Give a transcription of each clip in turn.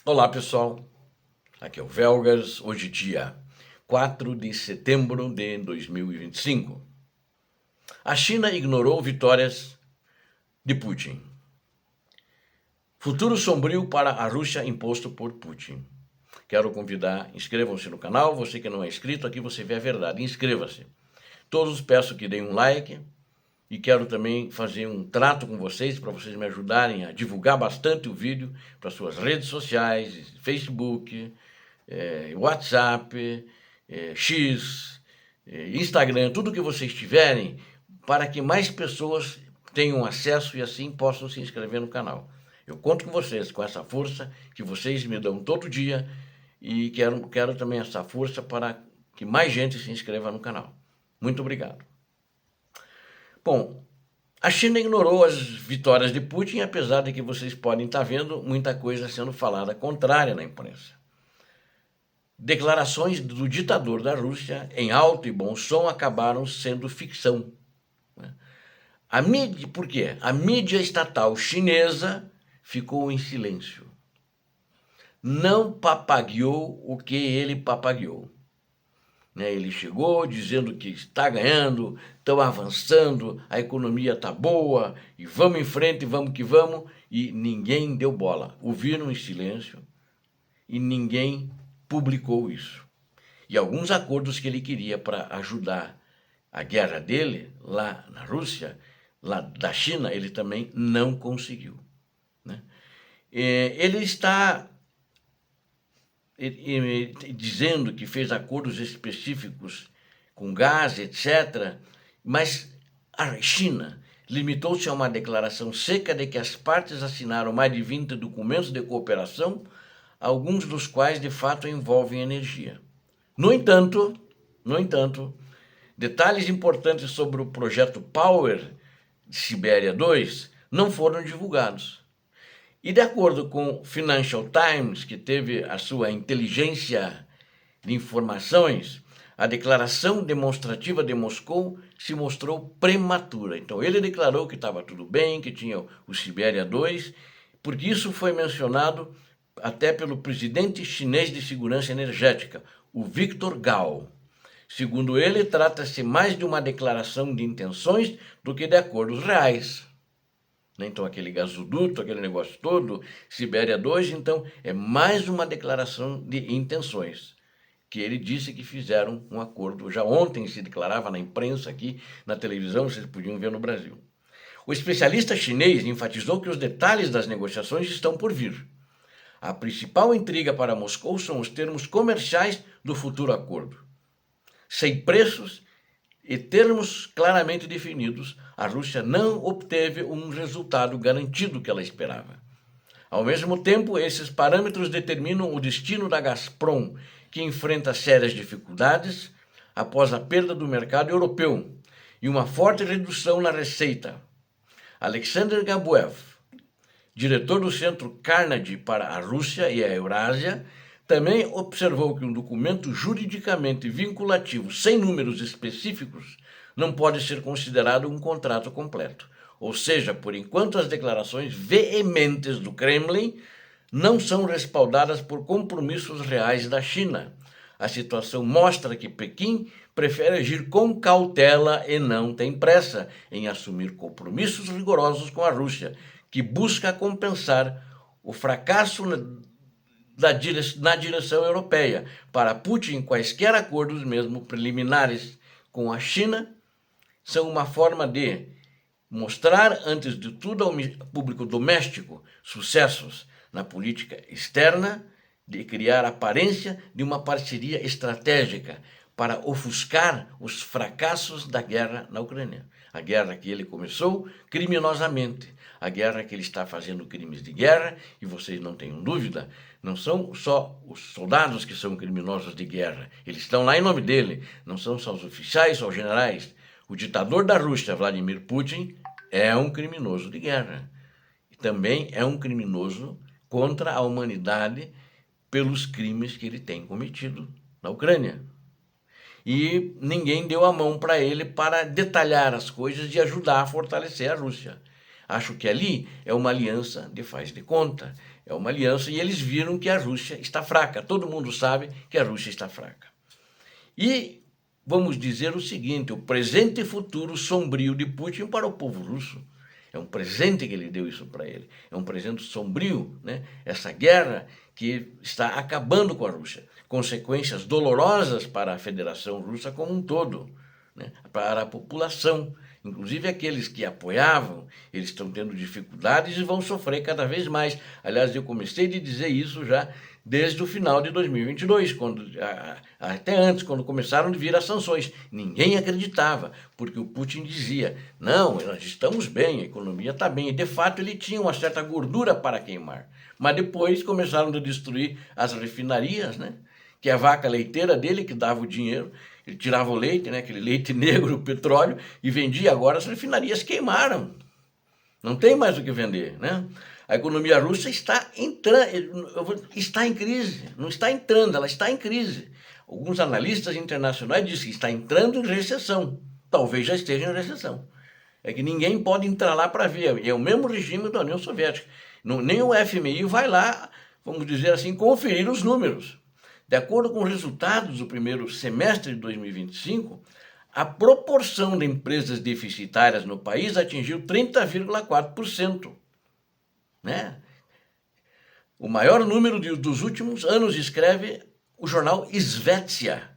Olá pessoal, aqui é o Velgas, hoje dia 4 de setembro de 2025. A China ignorou vitórias de Putin. Futuro sombrio para a Rússia imposto por Putin. Quero convidar, inscrevam-se no canal, você que não é inscrito, aqui você vê a verdade, inscreva-se. Todos peço que deem um like e quero também fazer um trato com vocês para vocês me ajudarem a divulgar bastante o vídeo para suas redes sociais, Facebook, WhatsApp, X, Instagram, tudo que vocês tiverem, para que mais pessoas tenham acesso e assim possam se inscrever no canal. Eu conto com vocês, com essa força que vocês me dão todo dia e quero também essa força para que mais gente se inscreva no canal. Muito obrigado. Bom, a China ignorou as vitórias de Putin, apesar de que vocês podem estar vendo muita coisa sendo falada contrária na imprensa. Declarações do ditador da Rússia, em alto e bom som, acabaram sendo ficção. A mídia, por quê? A mídia estatal chinesa ficou em silêncio. Não papagueou o que ele papagueou. Ele chegou dizendo que está ganhando, estão avançando, a economia está boa, e vamos em frente, vamos que vamos, e ninguém deu bola. Ouviram em silêncio e ninguém publicou isso. E alguns acordos que ele queria para ajudar a guerra dele, lá na Rússia, lá da China, ele também não conseguiu. Ele está dizendo que fez acordos específicos com gás, etc., mas a China limitou-se a uma declaração seca de que as partes assinaram mais de 20 documentos de cooperação, alguns dos quais de fato envolvem energia. No entanto, detalhes importantes sobre o projeto Power de Sibéria 2 não foram divulgados. E de acordo com o Financial Times, que teve a sua inteligência de informações, a declaração demonstrativa de Moscou se mostrou prematura. Então ele declarou que estava tudo bem, que tinha o Sibéria 2, porque isso foi mencionado até pelo presidente chinês de segurança energética, o Victor Gao. Segundo ele, trata-se mais de uma declaração de intenções do que de acordos reais. Então aquele gasoduto, aquele negócio todo, Sibéria 2, então é mais uma declaração de intenções, que ele disse que fizeram um acordo. Já ontem se declarava na imprensa aqui, na televisão, vocês podiam ver no Brasil. O especialista chinês enfatizou que os detalhes das negociações estão por vir. A principal intriga para Moscou são os termos comerciais do futuro acordo. Sem preços e termos claramente definidos, a Rússia não obteve um resultado garantido que ela esperava. Ao mesmo tempo, esses parâmetros determinam o destino da Gazprom, que enfrenta sérias dificuldades após a perda do mercado europeu e uma forte redução na receita. Alexander Gabuev, diretor do Centro Carnegie para a Rússia e a Eurásia, também observou que um documento juridicamente vinculativo sem números específicos não pode ser considerado um contrato completo. Ou seja, por enquanto as declarações veementes do Kremlin não são respaldadas por compromissos reais da China. A situação mostra que Pequim prefere agir com cautela e não tem pressa em assumir compromissos rigorosos com a Rússia, que busca compensar o fracasso na direção europeia. Para Putin, quaisquer acordos, mesmo preliminares com a China, são uma forma de mostrar, antes de tudo, ao público doméstico sucessos na política externa, de criar a aparência de uma parceria estratégica para ofuscar os fracassos da guerra na Ucrânia. A guerra que ele começou criminosamente, a guerra que ele está fazendo crimes de guerra, e vocês não tenham dúvida, não são só os soldados que são criminosos de guerra, eles estão lá em nome dele, não são só os oficiais ou os generais. O ditador da Rússia, Vladimir Putin, é um criminoso de guerra. E também é um criminoso contra a humanidade pelos crimes que ele tem cometido na Ucrânia. E ninguém deu a mão para ele para detalhar as coisas e ajudar a fortalecer a Rússia. Acho que ali é uma aliança de faz de conta, É uma aliança e eles viram que a Rússia está fraca. Todo mundo sabe que a Rússia está fraca. E vamos dizer o seguinte, o presente e futuro sombrio de Putin para o povo russo. É um presente que ele deu isso para ele. É um presente sombrio, né? Essa guerra que está acabando com a Rússia. Consequências dolorosas para a Federação Russa como um todo, né? Para a população. Inclusive aqueles que apoiavam, eles estão tendo dificuldades e vão sofrer cada vez mais. Aliás, eu comecei a dizer isso já desde o final de 2022, até antes, quando começaram a vir as sanções. Ninguém acreditava, porque o Putin dizia, não, nós estamos bem, a economia está bem. E, de fato, ele tinha uma certa gordura para queimar. Mas depois começaram a destruir as refinarias, né? Que é a vaca leiteira dele, que dava o dinheiro. Ele tirava o leite, né? Aquele leite negro, o petróleo, e vendia. Agora as refinarias queimaram. Não tem mais o que vender, né? A economia russa está em crise. Não está entrando, ela está em crise. Alguns analistas internacionais dizem que está entrando em recessão. Talvez já esteja em recessão. É que ninguém pode entrar lá para ver. É o mesmo regime da União Soviética. Nem o FMI vai lá, vamos dizer assim, conferir os números. De acordo com os resultados do primeiro semestre de 2025, a proporção de empresas deficitárias no país atingiu 30,4%. Né? O maior número dos últimos anos, escreve o jornal Izvestia.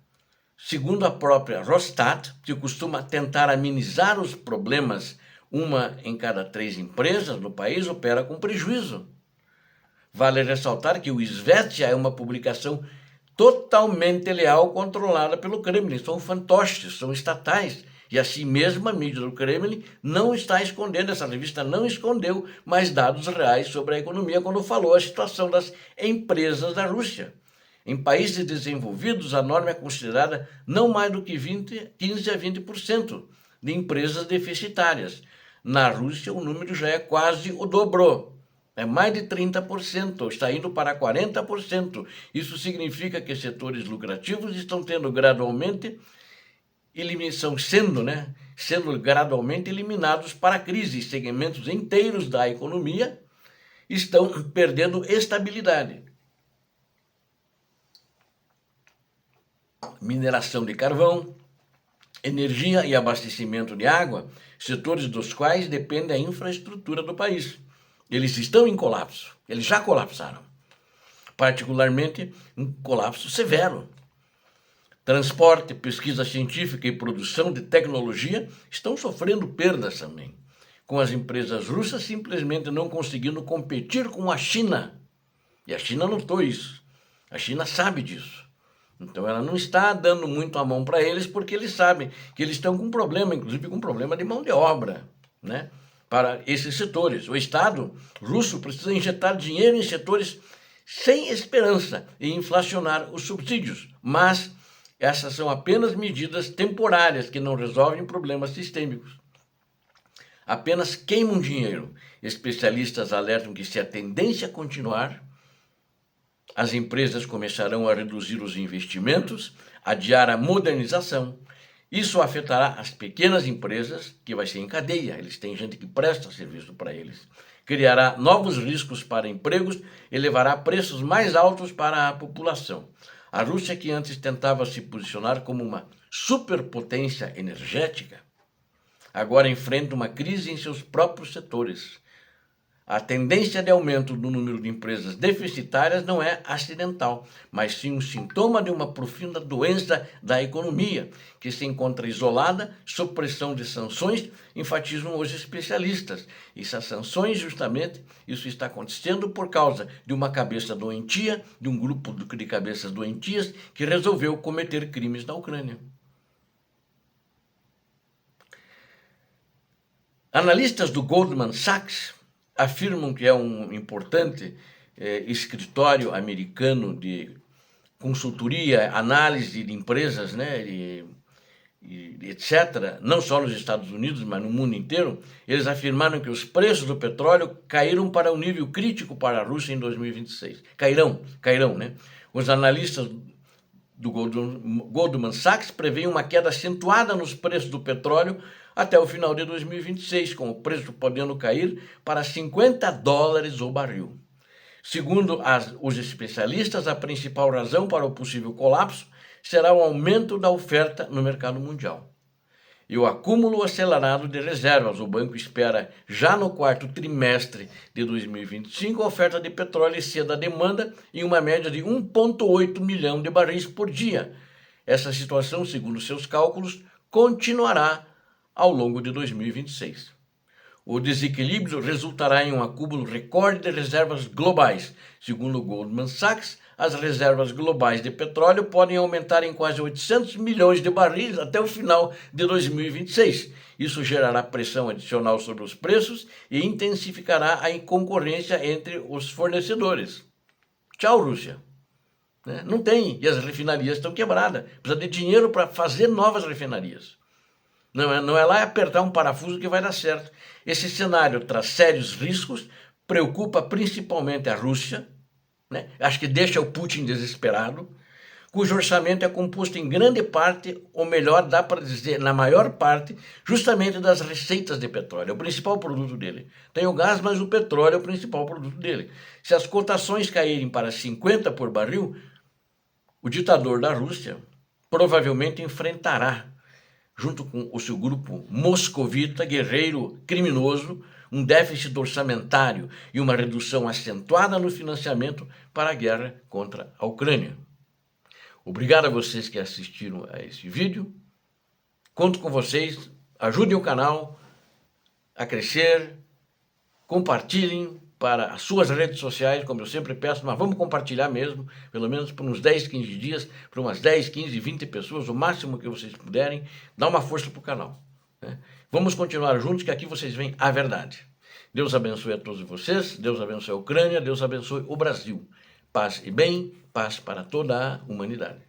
Segundo a própria Rosstat, que costuma tentar amenizar os problemas, uma em cada 3 empresas no país opera com prejuízo. Vale ressaltar que o Izvestia é uma publicação totalmente leal, controlada pelo Kremlin. São fantoches, são estatais. E assim mesmo a mídia do Kremlin não está escondendo, essa revista não escondeu mais dados reais sobre a economia quando falou a situação das empresas da Rússia. Em países desenvolvidos, a norma é considerada não mais do que 15 a 20% de empresas deficitárias. Na Rússia, o número já é quase o dobro. É mais de 30%, está indo para 40%. Isso significa que setores lucrativos estão tendo gradualmente sendo gradualmente eliminados para a crise. Segmentos inteiros da economia estão perdendo estabilidade. Mineração de carvão, energia e abastecimento de água, setores dos quais depende a infraestrutura do país. Eles estão em colapso, eles já colapsaram, particularmente um colapso severo. Transporte, pesquisa científica e produção de tecnologia estão sofrendo perdas também, com as empresas russas simplesmente não conseguindo competir com a China. E a China notou isso, a China sabe disso. Então ela não está dando muito a mão para eles, porque eles sabem que eles estão com um problema, inclusive com um problema de mão de obra, né? Para esses setores. O Estado russo precisa injetar dinheiro em setores sem esperança e inflacionar os subsídios, mas essas são apenas medidas temporárias que não resolvem problemas sistêmicos. Apenas queimam dinheiro. Especialistas alertam que se a tendência continuar, as empresas começarão a reduzir os investimentos, adiar a modernização. Isso afetará as pequenas empresas, que vai ser em cadeia, eles têm gente que presta serviço para eles. Criará novos riscos para empregos e levará preços mais altos para a população. A Rússia, que antes tentava se posicionar como uma superpotência energética, agora enfrenta uma crise em seus próprios setores. A tendência de aumento do número de empresas deficitárias não é acidental, mas sim um sintoma de uma profunda doença da economia, que se encontra isolada sob pressão de sanções, enfatizam os especialistas. E essas sanções, justamente, isso está acontecendo por causa de uma cabeça doentia, de um grupo de cabeças doentias, que resolveu cometer crimes na Ucrânia. Analistas do Goldman Sachs afirmam que é um importante escritório americano de consultoria, análise de empresas, né, e etc., não só nos Estados Unidos, mas no mundo inteiro. Eles afirmaram que os preços do petróleo caíram para um nível crítico para a Rússia em 2026. Cairão, né? Os analistas do Goldman Sachs preveem uma queda acentuada nos preços do petróleo até o final de 2026, com o preço podendo cair para $50 o barril. Segundo os especialistas, a principal razão para o possível colapso será o aumento da oferta no mercado mundial e o acúmulo acelerado de reservas. O banco espera, já no quarto trimestre de 2025, a oferta de petróleo exceda a demanda em uma média de 1,8 milhão de barris por dia. Essa situação, segundo seus cálculos, continuará ao longo de 2026. O desequilíbrio resultará em um acúmulo recorde de reservas globais. Segundo Goldman Sachs, as reservas globais de petróleo podem aumentar em quase 800 milhões de barris até o final de 2026. Isso gerará pressão adicional sobre os preços e intensificará a concorrência entre os fornecedores. Tchau, Rússia. Não tem, e as refinarias estão quebradas. Precisa de dinheiro para fazer novas refinarias. Não é lá apertar um parafuso que vai dar certo. Esse cenário traz sérios riscos, preocupa principalmente a Rússia, né? Acho que deixa o Putin desesperado, cujo orçamento é composto em grande parte, ou melhor, dá para dizer, na maior parte, justamente das receitas de petróleo, é o principal produto dele. Tem o gás, mas o petróleo é o principal produto dele. Se as cotações caírem para 50 por barril, o ditador da Rússia provavelmente enfrentará, junto com o seu grupo moscovita, guerreiro criminoso, um déficit orçamentário e uma redução acentuada no financiamento para a guerra contra a Ucrânia. Obrigado a vocês que assistiram a esse vídeo. Conto com vocês, ajudem o canal a crescer, compartilhem para as suas redes sociais, como eu sempre peço, mas vamos compartilhar mesmo, pelo menos por uns 10, 15 dias, para umas 10, 15, 20 pessoas, o máximo que vocês puderem, dá uma força para o canal. Né? Vamos continuar juntos, que aqui vocês veem a verdade. Deus abençoe a todos vocês, Deus abençoe a Ucrânia, Deus abençoe o Brasil. Paz e bem, paz para toda a humanidade.